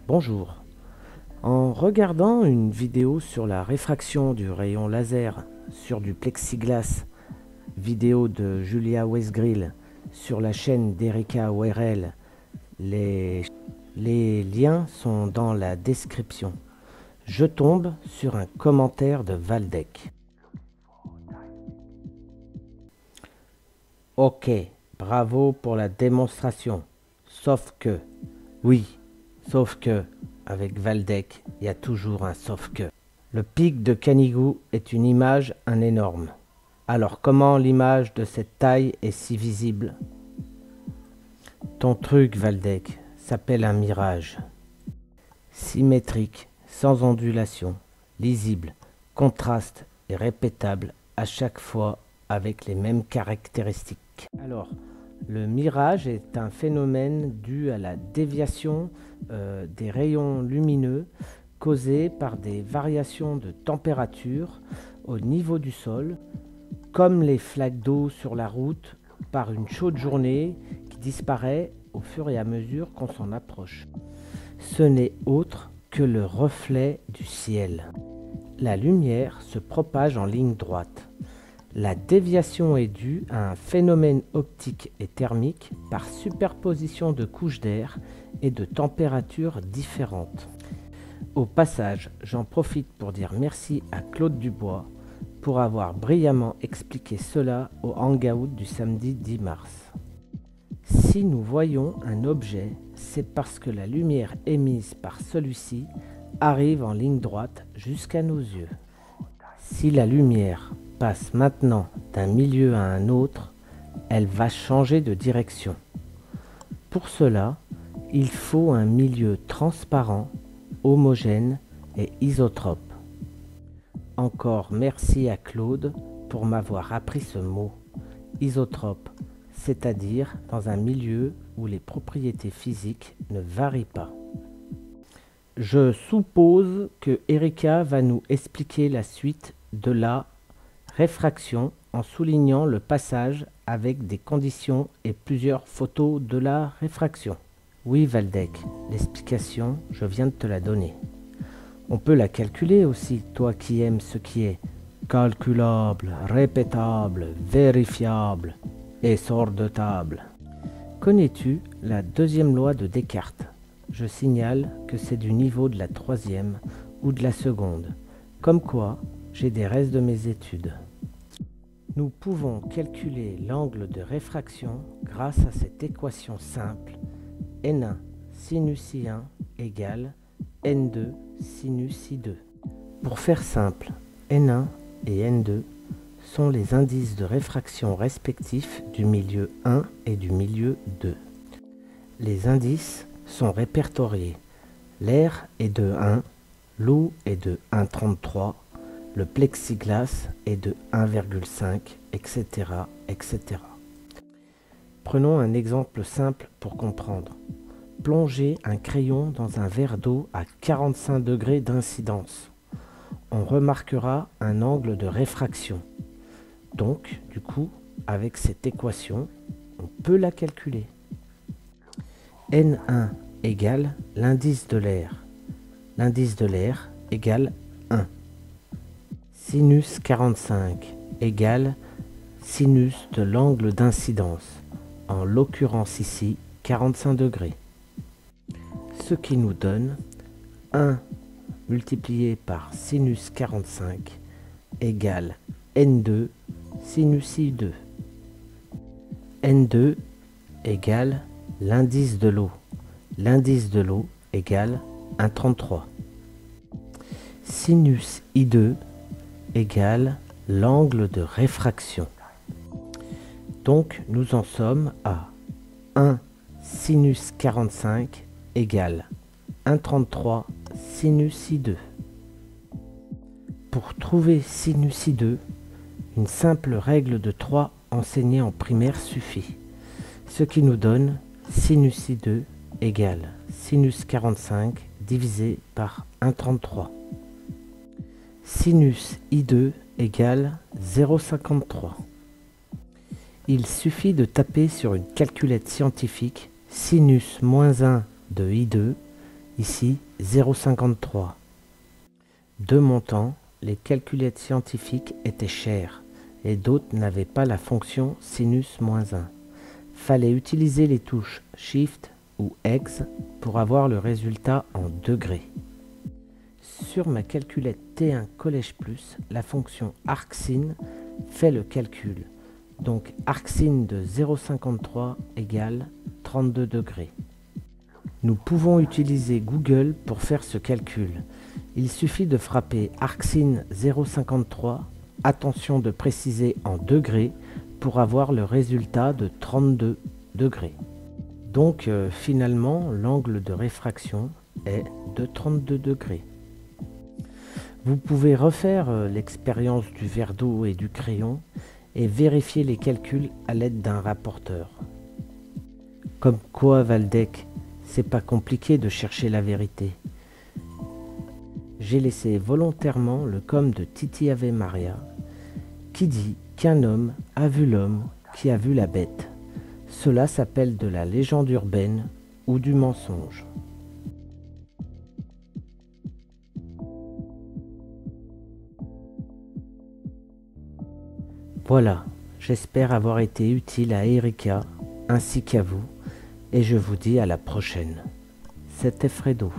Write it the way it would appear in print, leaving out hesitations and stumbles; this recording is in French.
Bonjour. En regardant une vidéo sur la réfraction du rayon laser sur du plexiglas, vidéo de Julia Westgrill sur la chaîne d'Erika ORL, les liens sont dans la description. Je tombe sur un commentaire de Valdec. Ok, bravo pour la démonstration. Sauf que, avec Valdec, il y a toujours un sauf que. Le pic de Canigou est une image, un énorme. Alors comment l'image de cette taille est si visible? Ton truc, Valdec, s'appelle un mirage. Symétrique, sans ondulation, lisible, contraste et répétable à chaque fois avec les mêmes caractéristiques. Alors, le mirage est un phénomène dû à la déviation des rayons lumineux causés par des variations de température au niveau du sol, comme les flaques d'eau sur la route par une chaude journée qui disparaît au fur et à mesure qu'on s'en approche. Ce n'est autre que le reflet du ciel. La lumière se propage en ligne droite. La déviation est due à un phénomène optique et thermique par superposition de couches d'air et de températures différentes. Au passage, j'en profite pour dire merci à Claude Dubois pour avoir brillamment expliqué cela au hangout du samedi 10 mars. Si nous voyons un objet, c'est parce que la lumière émise par celui-ci arrive en ligne droite jusqu'à nos yeux. Si la lumière passe maintenant d'un milieu à un autre, elle va changer de direction. Pour cela, il faut un milieu transparent, homogène et isotrope. Encore merci à Claude pour m'avoir appris ce mot, isotrope, c'est-à-dire dans un milieu où les propriétés physiques ne varient pas. Je suppose que Erika va nous expliquer la suite de la réfraction en soulignant le passage avec des conditions et plusieurs photos de la réfraction. Oui Valdec, l'explication, je viens de te la donner. On peut la calculer aussi, toi qui aimes ce qui est calculable, répétable, vérifiable et sort de table. Connais-tu la deuxième loi de Descartes? Je signale que c'est du niveau de la troisième ou de la seconde. Comme quoi, j'ai des restes de mes études. Nous pouvons calculer l'angle de réfraction grâce à cette équation simple n1 sinus I1 égale n2 sinus I2. Pour faire simple, n1 et n2 sont les indices de réfraction respectifs du milieu 1 et du milieu 2. Les indices sont répertoriés. L'air est de 1, l'eau est de 1,33, le plexiglas est de 1,5, etc., etc. Prenons un exemple simple pour comprendre. Plongez un crayon dans un verre d'eau à 45 degrés d'incidence. On remarquera un angle de réfraction. Donc, du coup, avec cette équation, on peut la calculer. N1 égale l'indice de l'air. L'indice de l'air égale 1. Sinus 45 égale sinus de l'angle d'incidence, en l'occurrence ici 45 degrés. Ce qui nous donne 1 multiplié par sinus 45 égale N2 sinus I2. N2 égale l'indice de l'eau. L'indice de l'eau égale 1,33. Sinus I2 égale l'angle de réfraction. Donc nous en sommes à 1 sinus 45 égale 1,33 sinus I2. Pour trouver sinus I2, une simple règle de 3 enseignée en primaire suffit, ce qui nous donne sinus I2 égale sinus 45 divisé par 1,33. Sinus I2 égale 0,53. Il suffit de taper sur une calculette scientifique sinus moins 1 de I2 Ici 0,53. De mon temps, les calculettes scientifiques étaient chères et d'autres n'avaient pas la fonction sinus moins 1. Fallait utiliser les touches Shift ou X pour avoir le résultat en degrés. Sur ma calculette T1 Collège Plus, la fonction arcsin fait le calcul. Donc arcsin de 0,53 égale 32 degrés. Nous pouvons utiliser Google pour faire ce calcul. Il suffit de frapper arcsin 0,53, attention de préciser en degrés, pour avoir le résultat de 32 degrés. Donc finalement, l'angle de réfraction est de 32 degrés. Vous pouvez refaire l'expérience du verre d'eau et du crayon et vérifier les calculs à l'aide d'un rapporteur. Comme quoi, Valdec, c'est pas compliqué de chercher la vérité. J'ai laissé volontairement le com de Titi Ave Maria, qui dit qu'un homme a vu l'homme qui a vu la bête. Cela s'appelle de la légende urbaine ou du mensonge. Voilà, j'espère avoir été utile à Erika ainsi qu'à vous, et je vous dis à la prochaine. C'était Fredo.